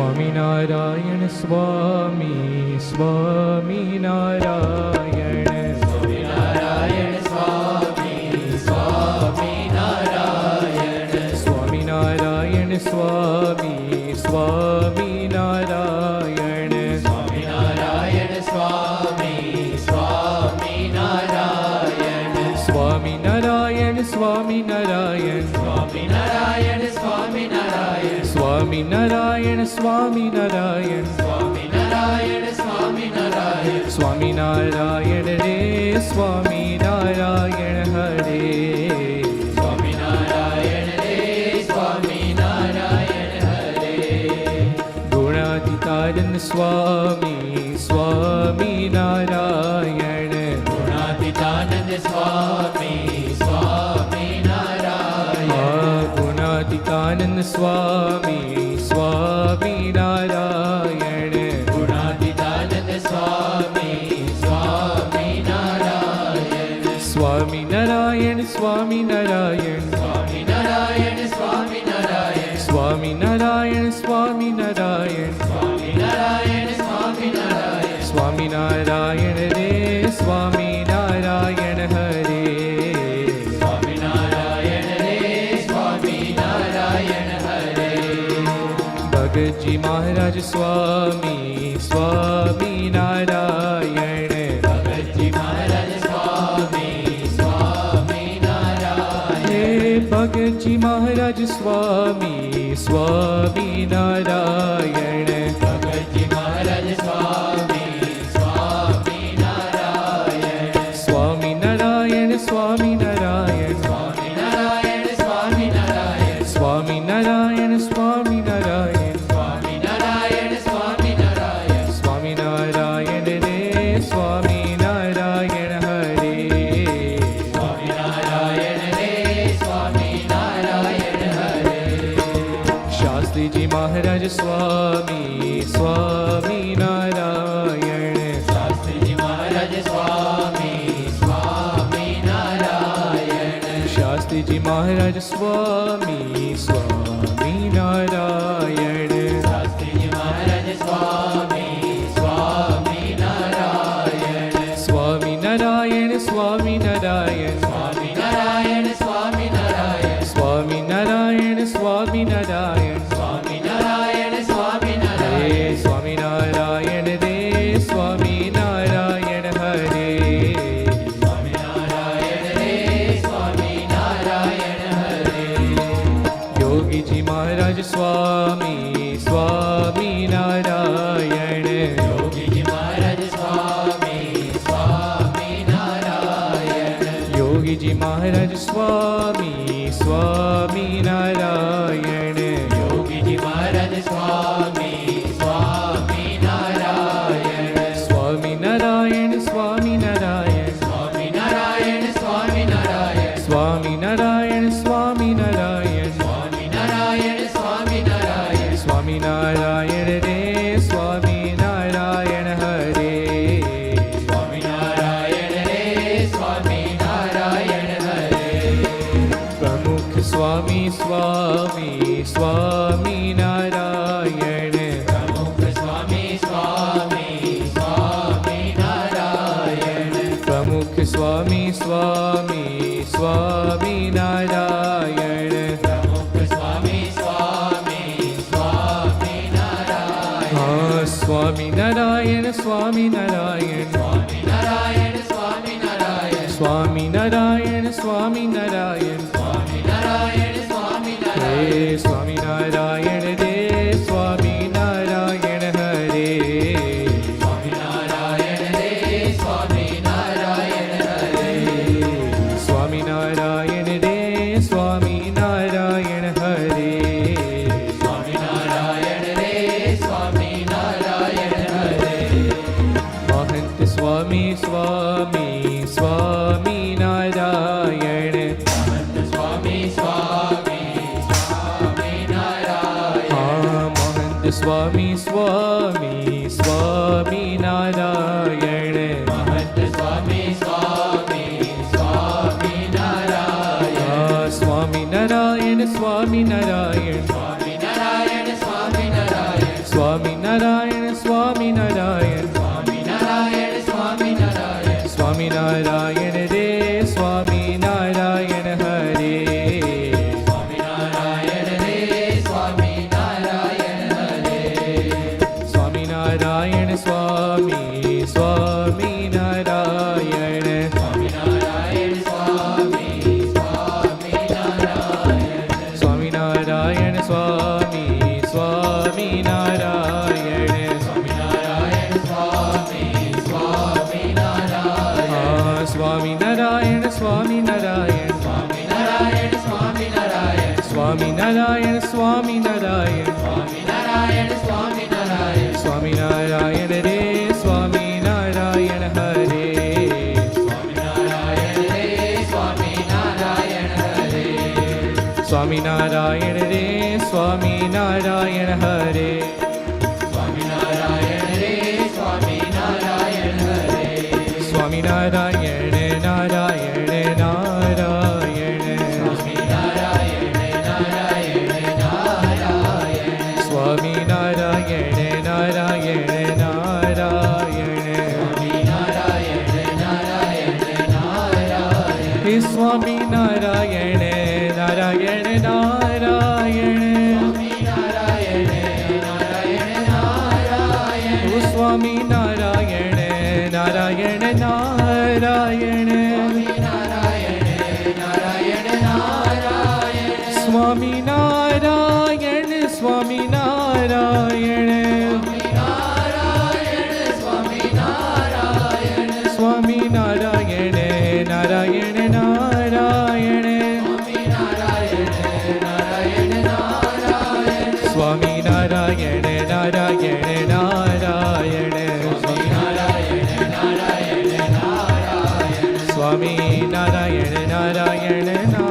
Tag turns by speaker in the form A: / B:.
A: સ્વામિનારાયણ સ્વામી સ્વામિનારાયણ
B: સ્વામિનારાયણ સ્વામી સ્વામિનારાયણ
A: સ્વામિનારાયણ સ્વામી સ્વામિનારાયણ
B: સ્વામિનારાયણ સ્વામી સ્વામિનારાયણ
A: સ્વામિનારાયણ સ્વામિનારાયણ
B: સ્વામિનારાયણ સ્વામિનારાયણ
A: સ્વામિનારાયણ સ્વામિનારાયણ
B: સ્વામિનારાયણ સ્વામિનારાયણ
A: સ્વામિનારાયણ રે સ્વામિનારાયણ હરે
B: સ્વામિનારાયણ રે સ્વામિનારાયણ હરે
A: ગુણાતીતાનંદ સ્વામી સ્વામિનારાયણ
B: ગુણાતીતાનંદ સ્વામી સ્વામિનારાયણ
A: ગુણાતીતાનંદ સ્વામી સ્વામિનારાયણ
B: ગુણાતીતાનંદ સ્વામી સ્વામિનારાયણ
A: સ્વામિનારાયણ સ્વામિનારાયણ
B: સ્વામિનારાયણ સ્વામિનારાયણ
A: સ્વામિનારાયણ સ્વામિનારાયણ
B: સ્વામિનારાયણ સ્વામિનારાયણ
A: સ્વામિનારાયણ રે સ્વામિનારાયણ હરે
B: સ્વામિનારાયણ રે સ્વામિનારાયણ હરે
A: ભગતજી મહારાજ સ્વામી સ્વામિનારાયણ
B: ભગતજી મહારાજ સ્વામી સ્વામિનારાયણ
A: હે ભગતજી મહારાજ સ્વામી સ્વામિનારાયણ
B: ભગતજી મહારાજ સ્વામી સ્વામિનારાયણ
A: સ્વામિનારાયણ સ્વામિનારાયણ
B: સ્વામિનારાયણ સ્વામિનારાયણ
A: સ્વામિનારાયણ સ્વામિનારાયણ
B: સ્વામિનારાયણ સ્વામિનારાયણ
A: સ્વામિનારાયણ રે સ્વામિનારાયણ હરે
B: સ્વામિનારાયણ રે સ્વામિનારાયણ હરે
A: શાસ્ત્રીજી મહારાજ સ્વામી સ્વામિનારાયણ
B: શાસ્ત્રીજી મહારાજ સ્વામી સ્વામિનારાયણ
A: શાસ્ત્રીજી મહારાજ સ્વામી સ્વામિનારાયણ
B: શાસ્ત્રીજી મહારાજ સ્વામી સ્વામિનારાયણ
A: સ્વામિનારાયણ સ્વામિનારાયણ
B: સ્વામિનારાયણ સ્વામિનારાયણ
A: સ્વામિનારાયણ સ્વામિનારાયણ
B: સ્વામિનારાયણ
A: હરે
B: સ્વામિનારાયણ
A: સ્વામિનારાયણ રે સ્વામિનારાયણ હરે
B: સ્વામિનારાયણ રે સ્વામિનારાયણ હરે
A: યોગીજી મહારાજ સ્વામી સ્વામિનારાયણ
B: યોગીજી મહારાજ સ્વામી સ્વામિનારાયણ
A: યોગીજી મહારાજ સ્વામી સ્વામિનારાયણ
B: યોગીજી મહારાજ સ્વામી સ્વામિનારાયણ
A: સ્વામિનારાયણ સ્વામિનારાયણ
B: સ્વામિનારાયણ સ્વામિનારાયણ
A: સ્વામિનારાયણ સ્વામિનારાયણ
B: સ્વામિનારાયણ સ્વામિનારાયણ
A: સ્વામિનારાયણ રે સ્વામિનારાયણ હરે
B: સ્વામિનારાયણ રે સ્વામિનારાયણ હરે
A: પ્રમુખ સ્વામી સ્વામી સ્વામિનારાયણ
B: પ્રમુખ સ્વામી સ્વામી સ્વામિનારાયણ
A: પ્રમુખ સ્વામી સ્વામી સ્વામિનારાયણ
B: પ્રમુખ સ્વામી સ્વામી સ્વામિનારાયણ
A: હા સ્વામિનારાયણ સ્વામિનારાયણ
B: સ્વામિનારાયણ સ્વામિનારાયણ
A: સ્વામિનારાયણ સ્વામિનારાયણ
B: સ્વામિનારાયણ સ્વામિનારાયણ
A: હે સ્વામિનારાયણ રે સ્વામિનારાયણ હરે
B: સ્વામિનારાયણ રે સ્વામિનારાયણ હરે
A: સ્વામિનારાયણ રે સ્વામિનારાયણ હરે
B: સ્વામિનારાયણ રે સ્વામિનારાયણ હરે
A: મહંત સ્વામી સ્વામી સ્વામિનારાયણ
B: મહંત સ્વામી સ્વામી સ્વામિનારાયણ
A: હા મહંત સ્વામી સ્વામી સ્વામિનારાયણ
B: મહંત સ્વામી સ્વામી સ્વામિનારાયણ
A: હા સ્વામિનારાયણ સ્વામિનારાયણ
B: સ્વામિનારાયણ સ્વામિનારાયણ
A: નારાયણ
B: સ્વામિનારાયણ સ્વામિનારાયણ
A: સ્વામિનારાયણ રે સ્વામિનારાયણ હરે
B: સ્વામિનારાયણ રે સ્વામિનારાયણ હરે
A: સ્વામિનારાયણ રે સ્વામિનારાયણ હરે
B: સ્વામિનારાયણ રે સ્વામિનારાયણ હરે
A: સ્વામિનારાયણ નારાયણ નારાયણ
B: સ્વામિનારાયણ નારાયણ નારાયણ
A: સ્વામિનારાયણ નારાયણ નારાયણ
B: સ્વામિનારાયણ નારાયણ નારાયણ
A: હે સ્વામિનારાયણ નારાયણ નારાયણ
B: સ્વામિનારાયણ નારાયણ નારાયણ
A: ઓ સ્વામિનારાયણ નારાયણ નારાયણ
B: સ્વામિનારાયણ નારાયણ
A: સ્વામિનારાયણ સ્વામિનારાયણ
B: સ્વામિનારાયણ
A: સ્વામિનારાયણ નારાયણ નારાયણ
B: સ્વામિનારાયણ નારાયણ નારાયણ
A: સ્વામિનારાયણ નારાયણ નારાયણ
B: સ્વામિનારાયણ નારાયણ નારાયણ
A: સ્વામિનારાયણ નારાયણ નારાયણ